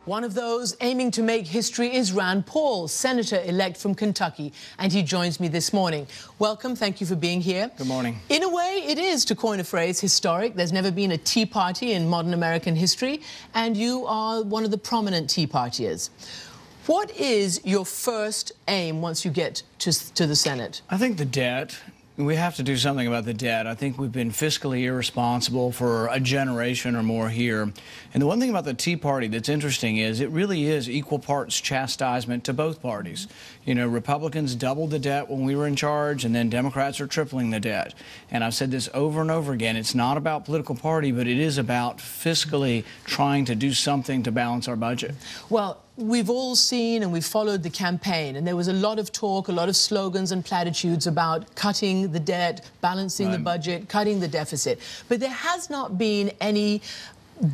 One of those aiming to make history is Rand Paul, senator-elect from Kentucky, and he joins me this morning. Welcome. Thank you for being here. Good morning. In a way, it is, to coin a phrase, historic. There's never been a Tea Party in modern American history, and you are one of the prominent Tea Partiers. What is your first aim once you get to the Senate? I think the debt. We have to do something about the debt. I think we've been fiscally irresponsible for a generation or more here. And the one thing about the Tea Party that's interesting is it really is equal parts chastisement to both parties. You know, Republicans doubled the debt when we were in charge, and then Democrats are tripling the debt. And I've said this over and over again. It's not about political party, but it is about fiscally trying to do something to balance our budget. Well, we've all seen and we've followed the campaign, and there was a lot of talk, a lot of slogans and platitudes about cutting the debt, balancing the budget, cutting the deficit. But there has not been any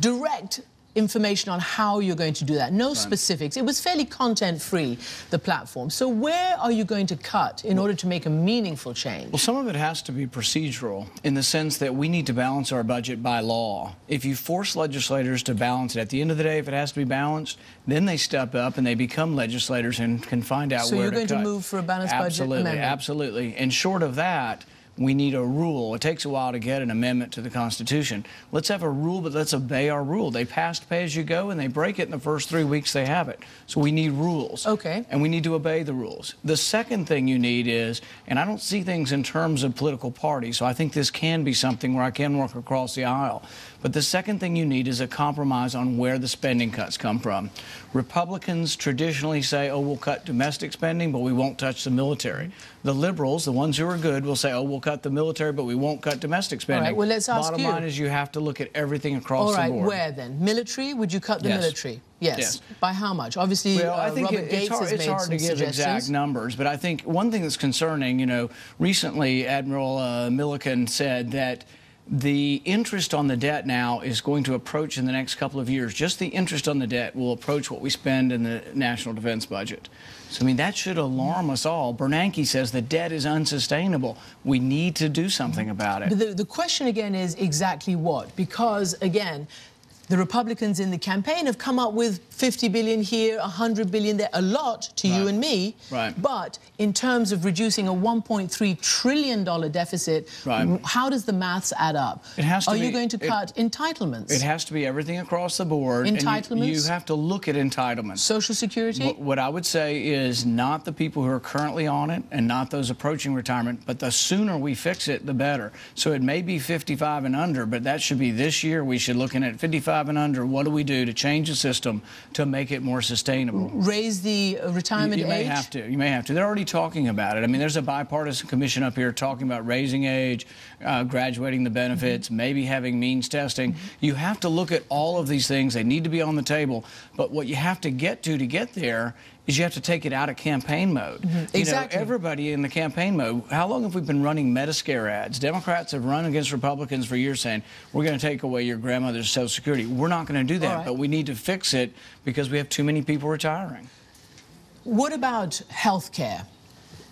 direct information on how you're going to do that. No specifics. It was fairly content-free, the platform. So where are you going to cut in order to make a meaningful change? Well, some of it has to be procedural in the sense that we need to balance our budget by law. If you force legislators to balance it, at the end of the day, if it has to be balanced, then they step up and they become legislators and can find out where to cut. So you're going to move for a balanced budget amendment? Absolutely. And short of that, we need a rule. It takes a while to get an amendment to the Constitution. Let's have a rule, but let's obey our rule. They passed pay-as-you-go, and they break it in the first 3 weeks they have it. So we need rules. Okay. And we need to obey the rules. The second thing you need is, and I don't see things in terms of political parties, so I think this can be something where I can work across the aisle. But the second thing you need is a compromise on where the spending cuts come from. Republicans traditionally say, oh, we'll cut domestic spending, but we won't touch the military. The liberals, the ones who are good, will say, oh, we'll cut the military, but we won't cut domestic spending. All right, well, let's ask Bottom line is you have to look at everything across the board. All right, where then? Military? Would you cut the military? Yes. By how much? Obviously, well, I think Robert Gates has made some hard to give suggestions. exact numbers, but I think one thing that's concerning, you know, recently Admiral Milliken said that the interest on the debt now is going to approach in the next couple of years. Just the interest on the debt will approach what we spend in the national defense budget. So, I mean, that should alarm us all. Bernanke says the debt is unsustainable. We need to do something about it. But the question again is exactly what? Because, again, the Republicans in the campaign have come up with 50 billion here, 100 billion there, a lot to you and me. But in terms of reducing a $1.3 trillion deficit, how does the maths add up? Are you going to cut entitlements? It has to be everything across the board. Entitlements? And you have to look at entitlements. Social Security? What I would say is not the people who are currently on it and not those approaching retirement, but the sooner we fix it, the better. So it may be 55 and under, but that should be this year. We should look at 55 and under. What do we do to change the system to make it more sustainable? Raise the retirement age? You may have to. You may have to. They're already talking about it. I mean, there's a bipartisan commission up here talking about raising age, graduating the benefits, maybe having means testing. You have to look at all of these things. They need to be on the table. But what you have to get there is you have to take it out of campaign mode. Exactly. You know, everybody in the campaign mode, how long have we been running Medicare ads? Democrats have run against Republicans for years saying, we're going to take away your grandmother's Social Security. We're not going to do that, but we need to fix it because we have too many people retiring. What about health care?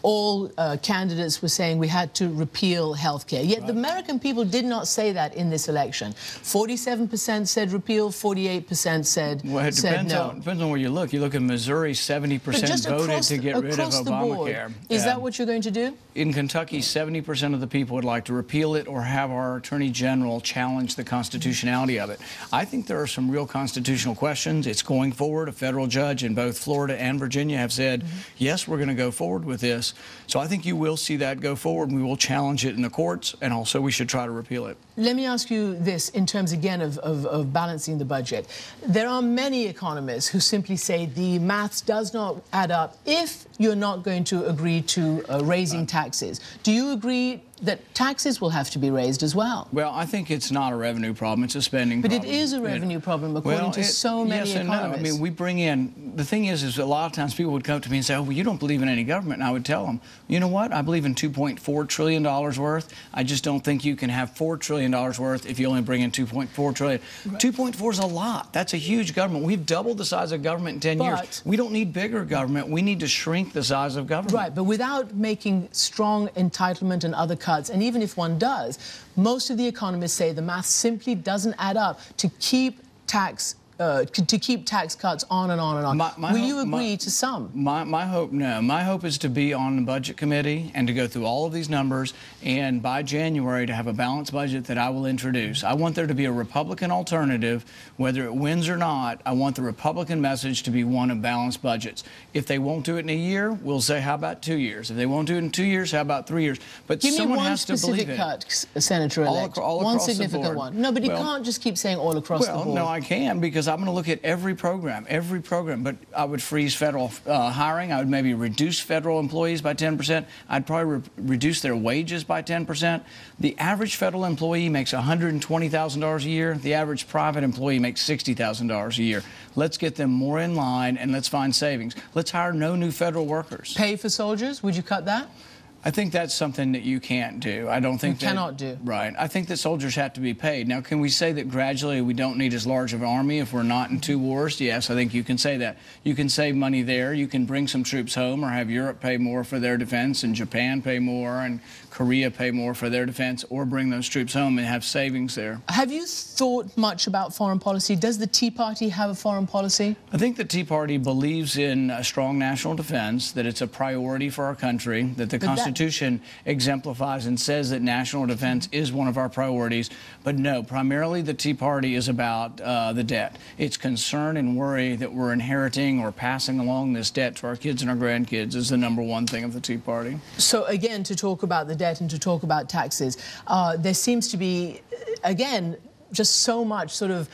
All candidates were saying we had to repeal health care. Yet the American people did not say that in this election. 47% said repeal, 48% said no. It depends on where you look. You look at Missouri, 70% voted to get rid of Obamacare. Is that what you're going to do? In Kentucky, 70% of the people would like to repeal it or have our Attorney General challenge the constitutionality of it. I think there are some real constitutional questions. It's going forward. A federal judge in both Florida and Virginia have said, yes, we're going to go forward with this. So I think you will see that go forward. We will challenge it in the courts, and also we should try to repeal it. Let me ask you this in terms, again, of balancing the budget. There are many economists who simply say the maths does not add up if you're not going to agree to raising taxes. Do you agree that taxes will have to be raised as well? Well, I think it's not a revenue problem, it's a spending problem. But it is a revenue problem, according to so many economists. No. I mean, we bring in, the thing is a lot of times people would come to me and say, oh, well, you don't believe in any government. And I would tell them, you know what? I believe in $2.4 trillion worth. I just don't think you can have $4 trillion worth if you only bring in $2.4 trillion. 2.4 is a lot. That's a huge government. We've doubled the size of government in 10 years. We don't need bigger government. We need to shrink the size of government. Right, but without making strong entitlement and other cuts, and even if one does, most of the economists say the math simply doesn't add up to keep tax to keep tax cuts on and on and on. Will you agree to some? My hope, no. My hope is to be on the budget committee and to go through all of these numbers, and by January to have a balanced budget that I will introduce. I want there to be a Republican alternative, whether it wins or not. I want the Republican message to be one of balanced budgets. If they won't do it in a year, we'll say, how about 2 years? If they won't do it in 2 years, how about 3 years? But give someone me one has to believe specific cut, Senator-elect. All one across significant the board. one. No, but you can't just keep saying all across the board. Well, no, I can, because I'm going to look at every program. But I would freeze federal hiring. I would maybe reduce federal employees by 10%. I'd probably reduce their wages by 10%. The average federal employee makes $120,000 a year. The average private employee makes $60,000 a year. Let's get them more in line, and let's find savings. Let's hire no new federal workers. Pay for soldiers? Would you cut that? I think that's something that you can't do. I don't think you cannot do. Right. I think that soldiers have to be paid. Now, can we say that gradually we don't need as large of an army if we're not in 2 wars? Yes, I think you can say that. You can save money there. You can bring some troops home, or have Europe pay more for their defense, and Japan pay more, and Korea pay more for their defense, or bring those troops home and have savings there. Have you thought much about foreign policy? Does the Tea Party have a foreign policy? I think the Tea Party believes in a strong national defense, that it's a priority for our country, that the Constitution exemplifies and says that national defense is one of our priorities. But no, primarily the Tea Party is about the debt. It's concern and worry that we're inheriting or passing along this debt to our kids and our grandkids is the #1 thing of the Tea Party. So again, to talk about the debt and to talk about taxes, there seems to be, again, just so much sort of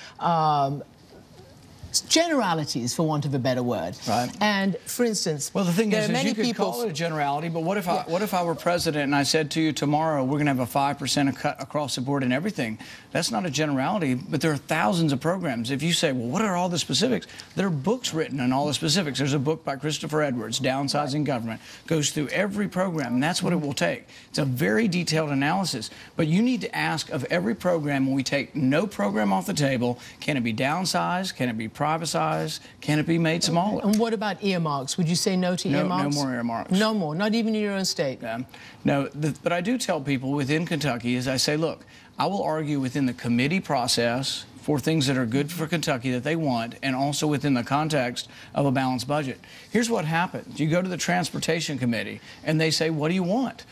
generalities, for want of a better word. Right. And for instance, well, the thing is you could call it a generality, but what if I were president and I said to you tomorrow we're going to have a 5% cut across the board in everything? That's not a generality, but there are thousands of programs. If you say, well, what are all the specifics? There are books written on all the specifics. There's a book by Christopher Edwards, Downsizing Government, goes through every program, and that's what it will take. It's a very detailed analysis, but you need to ask of every program, when we take no program off the table, can it be downsized? Can it be privatized? Can it be made smaller? And what about earmarks? Would you say no to earmarks? No more earmarks. No more, not even in your own state? Yeah. No, but I do tell people within Kentucky, is I say, look, I will argue within the committee process for things that are good for Kentucky that they want, and also within the context of a balanced budget. Here's what happens. You go to the Transportation Committee, and they say, what do you want?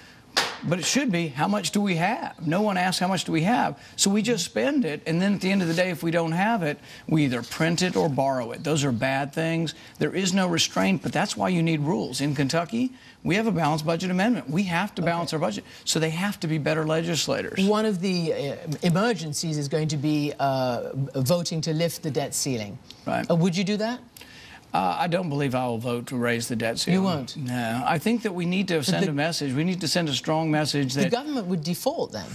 But it should be, how much do we have? No one asks how much do we have. So we just spend it, and then at the end of the day, if we don't have it, we either print it or borrow it. Those are bad things. There is no restraint, but that's why you need rules. In Kentucky, we have a balanced budget amendment. We have to balance our budget, so they have to be better legislators. One of the emergencies is going to be voting to lift the debt ceiling. Right. Would you do that? I don't believe I will vote to raise the debt ceiling. You won't? No. I think that we need to send a message. We need to send a strong message that... The government would default then?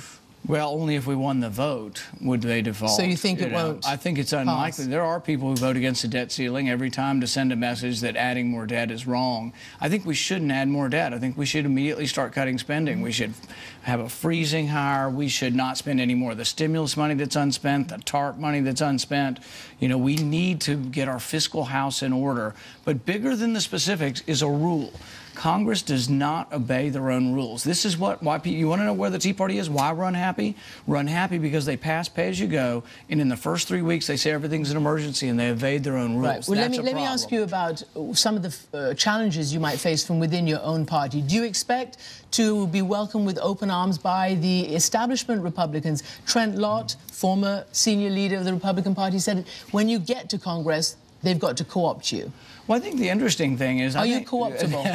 Well, only if we won the vote would they default. So you think it won't? I think it's unlikely. There are people who vote against the debt ceiling every time to send a message that adding more debt is wrong. I think we shouldn't add more debt. I think we should immediately start cutting spending. We should have a freezing hire. We should not spend any more of the stimulus money that's unspent, the TARP money that's unspent. You know, we need to get our fiscal house in order. But bigger than the specifics is a rule. Congress does not obey their own rules. This is why you want to know where the Tea Party is? Why we're unhappy? We're unhappy because they pass pay-as-you-go, and in the first 3 weeks they say everything's an emergency and they evade their own rules. Right. Well, let me ask you about some of the challenges you might face from within your own party. Do you expect to be welcomed with open arms by the establishment Republicans? Trent Lott, former senior leader of the Republican Party, said when you get to Congress, they've got to co-opt you. Well, I think the interesting thing is... Are you co-optable?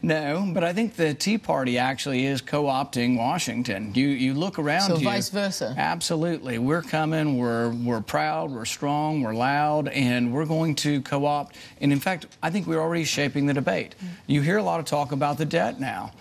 No, but I think the Tea Party actually is co-opting Washington. You look around you... So vice versa? Absolutely. We're coming, we're proud, we're strong, we're loud, and we're going to co-opt. And in fact, I think we're already shaping the debate. You hear a lot of talk about the debt now.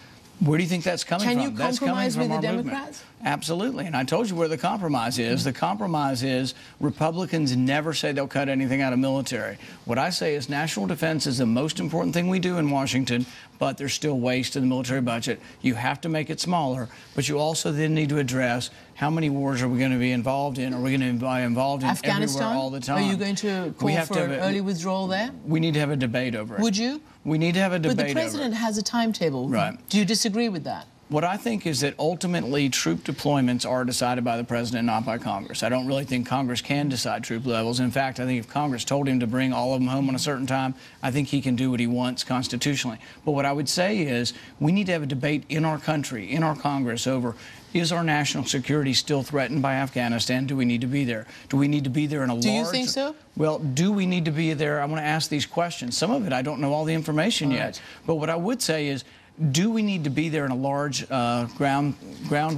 Where do you think that's coming from? Can you compromise with the Democrats? Absolutely. And I told you where the compromise is. The compromise is Republicans never say they'll cut anything out of military. What I say is national defense is the most important thing we do in Washington, but there's still waste in the military budget. You have to make it smaller, but you also then need to address how many wars are we going to be involved in? Are we going to be involved in Afghanistan? everywhere all the time? Are you going to call for an early withdrawal there? We need to have a debate over it. Would you? We need to have a debate over it. But the president has a timetable. Right. Do you disagree with that? What I think is that ultimately troop deployments are decided by the president, not by Congress. I don't really think Congress can decide troop levels. In fact, I think if Congress told him to bring all of them home on a certain time, I think he can do what he wants constitutionally. But what I would say is we need to have a debate in our country, in our Congress, over is our national security still threatened by Afghanistan? Do we need to be there? Do we need to be there in a large... Do you think so? Well, do we need to be there? I want to ask these questions. Some of it, I don't know all the information yet. But what I would say is, do we need to be there in a large ground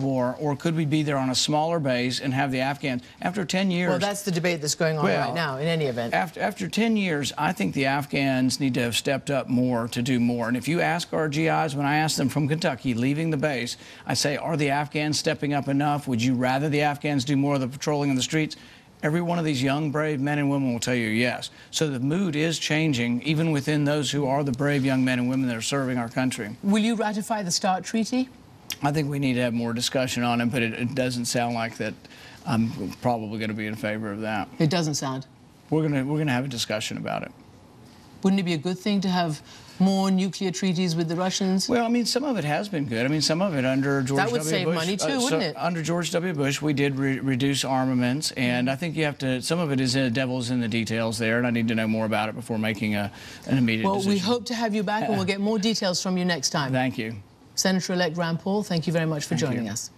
war, or could we be there on a smaller base and have the Afghans, after 10 years... Well, that's the debate that's going on right now, in any event. After 10 years, I think the Afghans need to have stepped up more to do more. And if you ask our GIs, when I ask them from Kentucky, leaving the base, I say, are the Afghans stepping up enough? Would you rather the Afghans do more of the patrolling in the streets? Every one of these young, brave men and women will tell you yes. So the mood is changing, even within those who are the brave young men and women that are serving our country. Will you ratify the START treaty? I think we need to have more discussion on it, but it doesn't sound like that I'm probably going to be in favor of that. It doesn't sound. We're going to have a discussion about it. Wouldn't it be a good thing to have more nuclear treaties with the Russians? Well, I mean, some of it has been good. I mean, some of it under George W. Bush. That would save money too, wouldn't it? Under George W. Bush, we did reduce armaments, and I think you have to. Some of it is devil's in the details there, and I need to know more about it before making an immediate decision. Well, we hope to have you back, and we'll get more details from you next time. Thank you. Senator-elect Rand Paul, thank you very much for joining us.